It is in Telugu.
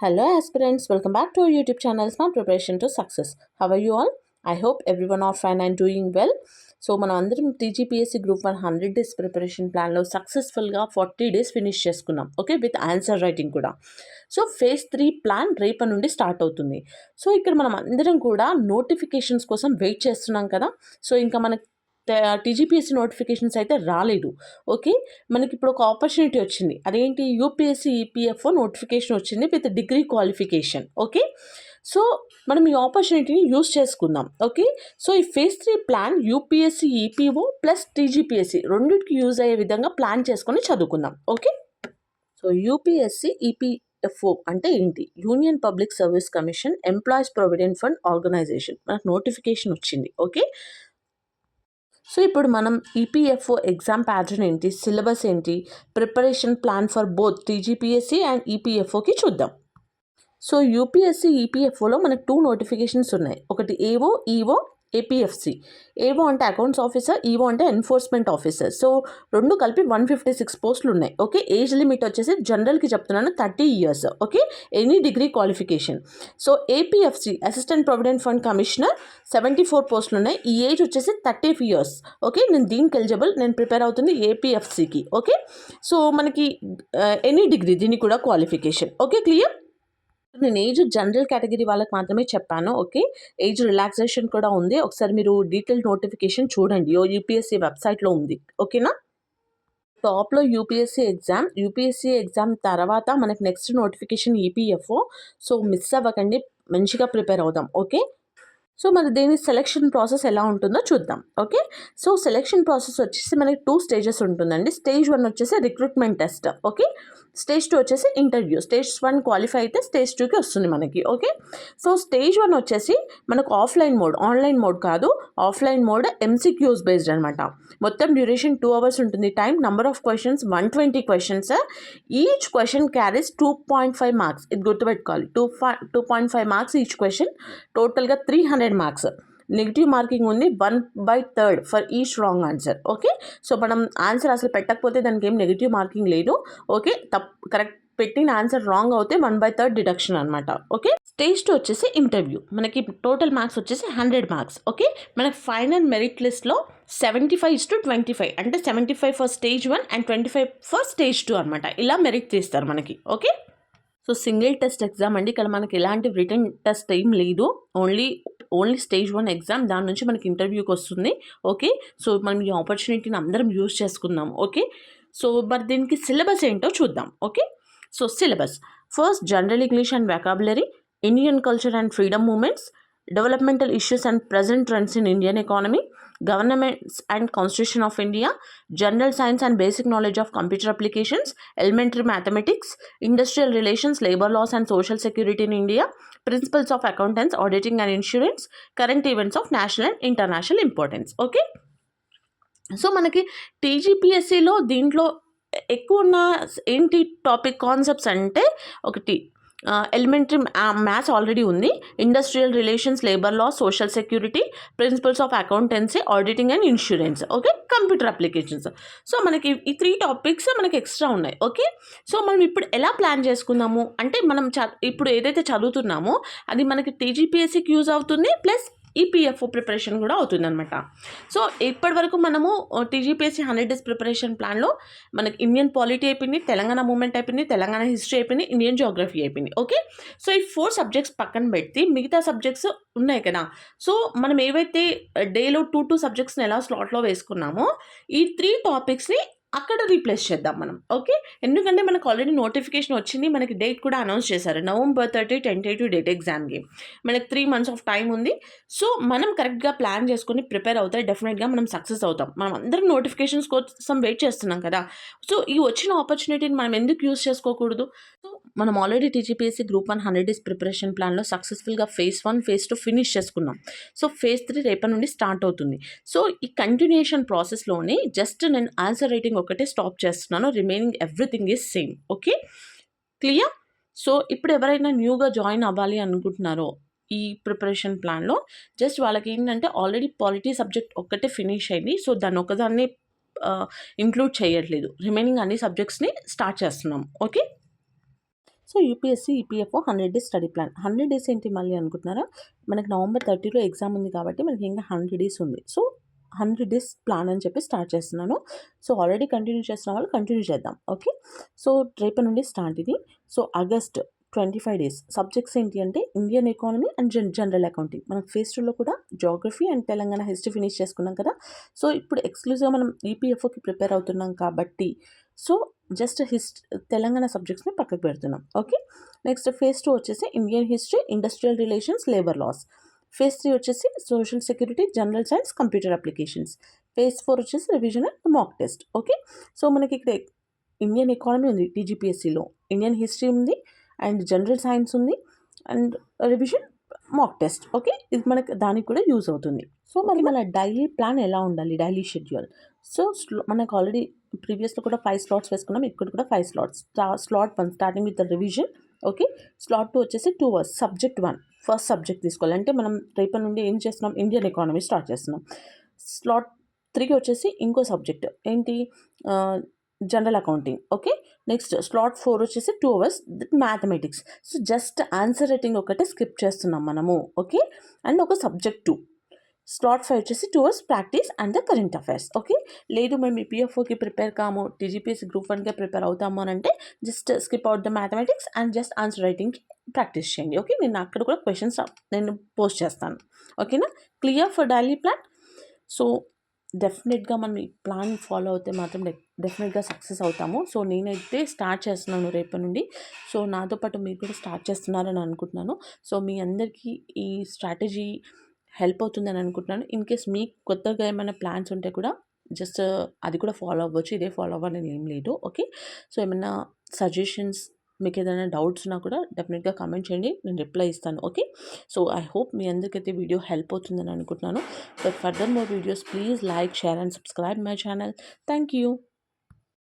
Hello aspirants, welcome back to our YouTube channel Smart Preparation to Success. How are you all? I hope everyone are fine and doing well. So మనం అందరం టీజీపీఎస్సీ గ్రూప్ 100 డేస్ ప్రిపరేషన్ ప్లాన్లో సక్సెస్ఫుల్గా 40 డేస్ ఫినిష్ చేసుకున్నాం. ఓకే, విత్ ఆన్సర్ రైటింగ్ కూడా. సో ఫేజ్ 3 ప్లాన్ రేపటి నుండి స్టార్ట్ అవుతుంది. సో ఇక్కడ మనం అందరం కూడా నోటిఫికేషన్స్ కోసం వెయిట్ చేస్తున్నాం కదా. సో ఇంకా మనకి టీజీపీఎస్సీ నోటిఫికేషన్స్ అయితే రాలేదు. ఓకే, మనకి ఇప్పుడు ఒక ఆపర్చునిటీ వచ్చింది. అదేంటి, యూపీఎస్సీ ఈపీఎఫ్ఓ నోటిఫికేషన్ వచ్చింది with degree qualification. Okay, so మనం ఈ ఆపర్చునిటీని యూస్ చేసుకుందాం. ఓకే, సో ఈ phase 3 plan UPSC EPO plus TGPSC రెండింటికి యూజ్ అయ్యే విధంగా ప్లాన్ చేసుకొని చదువుకుందాం. ఓకే, సో యూపీఎస్సీ ఈపీఎఫ్ఓ అంటే ఏంటి? Union public service commission employees provident fund organisation. మనకు నోటిఫికేషన్ వచ్చింది. ఓకే, సో ఇప్పుడు మనం ఈపీఎఫ్ఓ ఎగ్జామ్ ప్యాటర్న్ ఏంటి, సిలబస్ ఏంటి, preparation plan for both TGPSC and ఈపీఎఫ్ఓకి చూద్దాం. సో యూపీఎస్సీ ఈపీఎఫ్ఓలో మనకు 2 నోటిఫికేషన్స్ ఉన్నాయి. ఒకటి ఏఓ, ఈఓ, ఏపీఎఫ్సి. ఏవో అంటే అకౌంట్స్ ఆఫీసర్, ఈవో అంటే ఎన్ఫోర్స్మెంట్ ఆఫీసర్. సో రెండు కలిపి 156 పోస్టులు ఉన్నాయి. ఓకే, ఏజ్ లిమిట్ వచ్చేసి జనరల్కి చెప్తున్నాను 30 years. Okay, any degree qualification. So APFC assistant provident fund commissioner 74 పోస్టులు ఉన్నాయి. ఈ ఏజ్ వచ్చేసి 30 years. ఓకే, నేను దీనికి ఎలిజిబుల్, నేను ప్రిపేర్ అవుతుంది ఏపీఎఫ్సికి. ఓకే, సో మనకి ఎనీ డిగ్రీ దీనికి కూడా క్వాలిఫికేషన్. Okay, clear. నేను ఏజ్ జనరల్ కేటగిరీ వాళ్ళకి మాత్రమే చెప్పాను. ఓకే, ఏజ్ రిలాక్సేషన్ కూడా ఉంది. ఒకసారి మీరు డీటెయిల్ నోటిఫికేషన్ చూడండి, యూపీఎస్సీ వెబ్సైట్లో ఉంది. ఓకేనా. టాప్లో యూపీఎస్సీ ఎగ్జామ్ తర్వాత మనకి next notification EPFO. So miss అవ్వకండి, మంచిగా ప్రిపేర్ అవుదాం. ఓకే, సో మరి దీని సెలెక్షన్ ప్రాసెస్ ఎలా ఉంటుందో చూద్దాం. ఓకే, సో సెలెక్షన్ ప్రాసెస్ వచ్చేసి మనకి 2 stages ఉంటుందండి. స్టేజ్ 1 వచ్చేసి రిక్రూట్మెంట్ టెస్ట్. ఓకే, స్టేజ్ 2 వచ్చేసి ఇంటర్వ్యూ. స్టేజ్ 1 క్వాలిఫై అయితే స్టేజ్ 2కి వస్తుంది మనకి. ఓకే, సో స్టేజ్ 1 వచ్చేసి మనకు ఆఫ్లైన్ మోడ్, ఆన్లైన్ మోడ్ కాదు, ఆఫ్లైన్ మోడ్, ఎంసీక్యూస్ బేస్డ్ అనమాట. మొత్తం డ్యూరేషన్ 2 hours ఉంటుంది. Time, number of questions 120 questions. Each question carries 2.5 marks. ఇది గుర్తుపెట్టుకోవాలి, 2.5 marks ఈచ్ క్వశ్చన్. టోటల్గా 300 marks. నెగిటివ్ మార్కింగ్ ఉంది 1/3 for each wrong answer. Okay, so మనం ఆన్సర్ అసలు పెట్టకపోతే దానికి ఏం నెగిటివ్ మార్కింగ్ లేదు. ఓకే, కరెక్ట్ పెట్టిన ఆన్సర్ రాంగ్ అవుతే 1/3 డిడక్షన్ అనమాట. ఓకే, స్టేజ్ 2 వచ్చేసి ఇంటర్వ్యూ. మనకి టోటల్ మార్క్స్ వచ్చేసి 100 marks. ఓకే, మనకి ఫైనల్ మెరిట్ లిస్ట్లో 75:25 అంటే 75 for stage 1 and 25 for stage 2 అనమాట. ఇలా మెరిట్ తీస్తారు మనకి. Okay, so single test exam అండి. ఇక్కడ మనకి ఎలాంటి రిటర్న్ టెస్ట్ ఏం లేదు, ఓన్లీ స్టేజ్ 1 ఎగ్జామ్. దాని నుంచి మనకి ఇంటర్వ్యూకి వస్తుంది. ఓకే, సో మనం ఈ ఆపర్చునిటీని అందరం యూజ్ చేసుకుందాం. ఓకే, సో మరి దీనికి సిలబస్ ఏంటో చూద్దాం. Okay, so syllabus first general English and vocabulary, Indian culture and freedom movements, developmental issues and present trends in Indian economy, governments and constitution of India, general science and basic knowledge of computer applications, elementary mathematics, industrial relations, labor laws and social security in India, principles of accountants, auditing and insurance, current events of national and international importance. Okay, so మనకి టీజీపీఎస్సీలో దీంట్లో ఎక్కువ ఉన్న ఏంటి టాపిక్ కాన్సెప్ట్స్ అంటే, ఒకటి ఎలిమెంటరీ మ్యాథ్స్ ఆల్రెడీ ఉంది, industrial relations, labour law, social security, principles of accountancy, auditing and insurance. Okay, computer applications. So మనకి ఈ 3 topics మనకి ఎక్స్ట్రా ఉన్నాయి. ఓకే, సో మనం ఇప్పుడు ఎలా ప్లాన్ చేసుకుందాము అంటే, మనం ఇప్పుడు ఏదైతే చదువుతున్నామో అది మనకి టీజీపీఎస్సీకి యూజ్ అవుతుంది, ప్లస్ ఈపీఎఫ్ఓ ప్రిపరేషన్ కూడా అవుతుందన్నమాట. సో ఇప్పటి వరకు మనము టీజీపీఎస్సీ 100 days ప్రిపరేషన్ ప్లాన్లో మనకి ఇండియన్ పాలిటీ అయిపోయింది, తెలంగాణ మూమెంట్ అయిపోయింది, తెలంగాణ హిస్టరీ అయిపోయింది, ఇండియన్ జియోగ్రఫీ అయిపోయింది. ఓకే, సో ఈ 4 subjects పక్కన పెట్టి మిగతా సబ్జెక్ట్స్ ఉన్నాయి కదా. సో మనం ఏవైతే డేలో 2 subjectsని ఎలా స్లాట్లో వేసుకున్నామో ఈ 3 topicsని అక్కడ రీప్లేస్ చేద్దాం మనం. ఓకే, ఎందుకంటే మనకు ఆల్రెడీ నోటిఫికేషన్ వచ్చింది, మనకి డేట్ కూడా అనౌన్స్ చేశారు, November 30 tentative డేట్ ఎగ్జామ్కి. మనకి 3 months ఆఫ్ టైం ఉంది. సో మనం కరెక్ట్గా ప్లాన్ చేసుకొని ప్రిపేర్ అవుతాయి, డెఫినెట్గా మనం సక్సెస్ అవుతాం. మనం అందరం నోటిఫికేషన్స్ కోసం వెయిట్ చేస్తున్నాం కదా. సో ఈ వచ్చిన ఆపర్చునిటీని మనం ఎందుకు యూజ్ చేసుకోకూడదు? సో మనం already TGPSC group 100 days preparation ప్లాన్లో సక్సెస్ఫుల్గా ఫేజ్ 1, ఫేజ్ 2 ఫినిష్ చేసుకున్నాం. సో ఫేజ్ 3 రేపటి నుండి స్టార్ట్ అవుతుంది. సో ఈ కంటిన్యూషన్ ప్రాసెస్లోనే జస్ట్ నేను ఆన్సర్ రైటింగ్ ఒకటే స్టాప్ చేస్తున్నాను, remaining everything is same. Okay, clear. So ఇప్పుడు ఎవరైనా న్యూగా జాయిన్ అవ్వాలి అనుకుంటున్నారో ఈ ప్రిపరేషన్ ప్లాన్లో, జస్ట్ వాళ్ళకి ఏంటంటే ఆల్రెడీ పాలిటీ సబ్జెక్ట్ ఒక్కటే ఫినిష్ అయింది. సో దాన్ని ఒకదాన్ని ఇంక్లూడ్ చేయట్లేదు, రిమైనింగ్ అన్ని సబ్జెక్ట్స్ని స్టార్ట్ చేస్తున్నాం. Okay, so UPSC EPFO 100 days study plan. 100 days ఏంటి మళ్ళీ అనుకుంటున్నారా? మనకి November 30లో ఎగ్జామ్ ఉంది కాబట్టి మనకి ఇంకా 100 డేస్ ఉంది. సో 100 డేస్ ప్లాన్ అని చెప్పి స్టార్ట్ చేస్తున్నాను. సో ఆల్రెడీ కంటిన్యూ చేస్తున్న వాళ్ళు కంటిన్యూ చేద్దాం. ఓకే. సో రేపటి నుండి స్టార్ట్ ఇది. So August 25 days. సబ్జెక్ట్స్ ఏంటి అంటే Indian economy and general accounting. మనకు ఫేజ్ 2లో కూడా geography and Telangana history finish చేసుకున్నాం కదా. సో ఇప్పుడు ఎక్స్క్లూజివ్గా మనం ఈపీఎఫ్ఓకి ప్రిపేర్ అవుతున్నాం కాబట్టి సో జస్ట్ తెలంగాణ సబ్జెక్ట్స్ని పక్కకు పెడుతున్నాం. ఓకే. నెక్స్ట్ ఫేజ్ 2 వచ్చేసి Indian history, industrial relations, labour laws. Phase 3 వచ్చేసి social security, general science, computer applications. Phase 4 వచ్చేసి revision and mock test. Okay. So మనకి ఇక్కడ ఇండియన్ ఎకానమీ ఉంది టీజీపీఎస్సీలో, ఇండియన్ హిస్టరీ ఉంది అండ్ జనరల్ సైన్స్ ఉంది and revision mock test. Okay. ఇది మనకు దానికి కూడా యూజ్ అవుతుంది. సో మరి మన డైలీ ప్లాన్ ఎలా ఉండాలి, డైలీ షెడ్యూల్. సో మనకు ఆల్రెడీ ప్రీవియస్లో కూడా 5 స్లాట్స్ వేసుకున్నాం, ఇక్కడ కూడా 5 slots. Slot 1 starting with revision. Okay. Slot 2 వచ్చేసి 2 అవర్స్. సబ్జెక్ట్ 1 ఫస్ట్ సబ్జెక్ట్ తీసుకోవాలి. అంటే మనం రేపటి నుండి ఏం చేస్తున్నాం, ఇండియన్ ఎకానమీ స్టార్ట్ చేస్తున్నాం. స్లాట్ 3 వచ్చేసి ఇంకో సబ్జెక్ట్ ఏంటి, general accounting. Okay. Next slot 4 వచ్చేసి 2 hours mathematics. So just answer writing ఒకటే స్కిప్ చేస్తున్నాం మనము. ఓకే. అండ్ ఒక సబ్జెక్ట్ 2. స్లాట్ 5 వచ్చేసి 2 hours practice and the current affairs. Okay. లేదు మేము ఈపీఎఫ్ఓకి ప్రిపేర్ కాము, టీజీపీఎస్సీ గ్రూప్ 1కే ప్రిపేర్ అవుతాము అని అంటే just skip out the mathematics and just answer రైటింగ్కి ప్రాక్టీస్ చేయండి. ఓకే. నేను అక్కడ కూడా క్వశ్చన్స్ నేను పోస్ట్ చేస్తాను. ఓకేనా. Clear for daily plan. So డెఫినెట్గా మనం ఈ ప్లాన్ ఫాలో అవుతే మాత్రం డెఫినెట్గా సక్సెస్ అవుతాము. సో నేనైతే స్టార్ట్ చేస్తున్నాను రేపటి నుండి. సో నాతో పాటు మీరు కూడా స్టార్ట్ చేస్తున్నారని అనుకుంటున్నాను. సో మీ అందరికీ ఈ స్ట్రాటజీ హెల్ప్ అవుతుందని అనుకుంటున్నాను. ఇన్ కేస్ మీకు కొత్తగా ఏమైనా ప్లాన్స్ ఉంటే కూడా జస్ట్ అది కూడా ఫాలో అవ్వచ్చు, ఇదే ఫాలో అవ్వాలని ఏం లేదు. ఓకే. సో ఏమైనా సజెషన్స్, మీకు ఏదైనా డౌట్స్ ఉన్నా కూడా డెఫినెట్గా కామెంట్ చేయండి, నేను రిప్లై ఇస్తాను. ఓకే. సో ఐ హోప్ మీ అందరికైతే వీడియో హెల్ప్ అవుతుందని అనుకుంటున్నాను. For further more videos please like, share and subscribe my channel. Thank you.